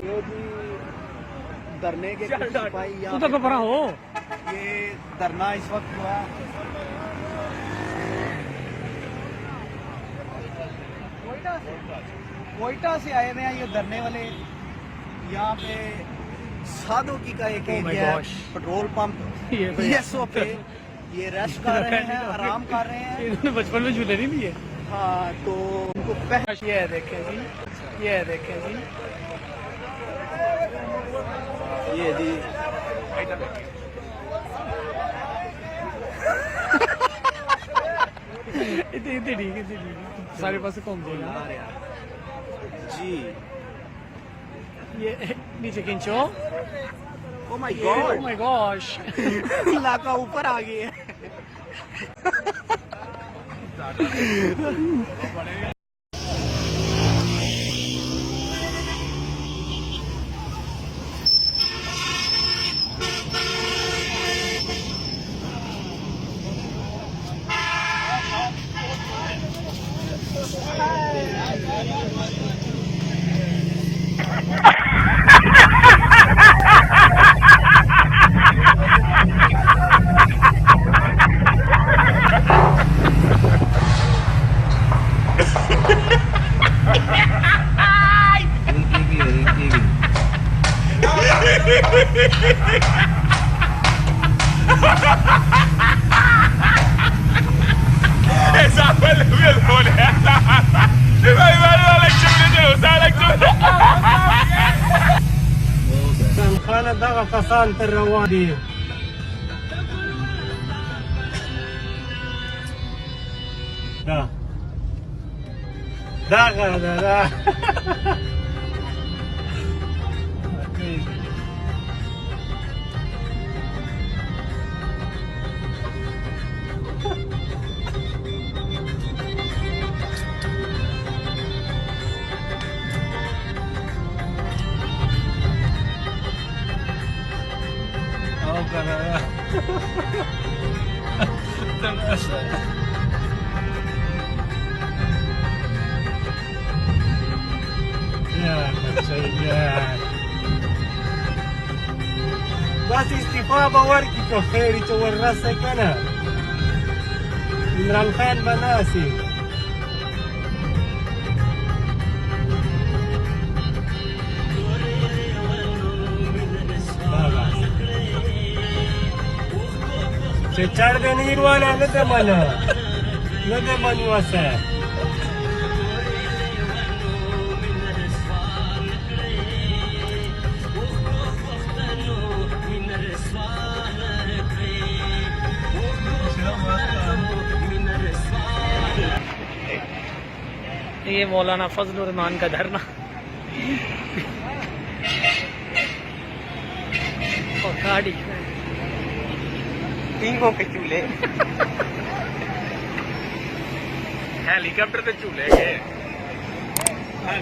ये जी धरने के कुछ सिपाही यहाँ तू तो घबरा हो। ये धरना इस वक्त हुआ कोयटा से आए हुए हैं ये धरने वाले। यहाँ पे साधु की का एक Oh my एरिया है, gosh. पेट्रोल पंप ये भैया। PSO पे ये रेस्ट कर रहे हैं, आराम कर रहे हैं। इन्होंने बचपन में झूले नहीं लिए। हाँ तो उनको ये देखें जी, ये देखें जी। ये जी इतनी इतनी ठीक है, इतनी ठीक है। सारे पास घूम जाएगा। जी ये नीचे खींचो। Oh my oh God my gosh. इलाका ऊपर आ गया है। Esa fue el gol. Se va a llevar a la خانه دغه کسان تر روان دي. دغه ده بس استفاء بورکی که خیری تو ورسه کنه عمران خان بناسی چه چرد نیروانه نده منو واسه ये मौलाना फजल रहमान का धरना और गाड़ी टीमों के चूल्हे हेलीकॉप्टर पे झूले गए हाँ,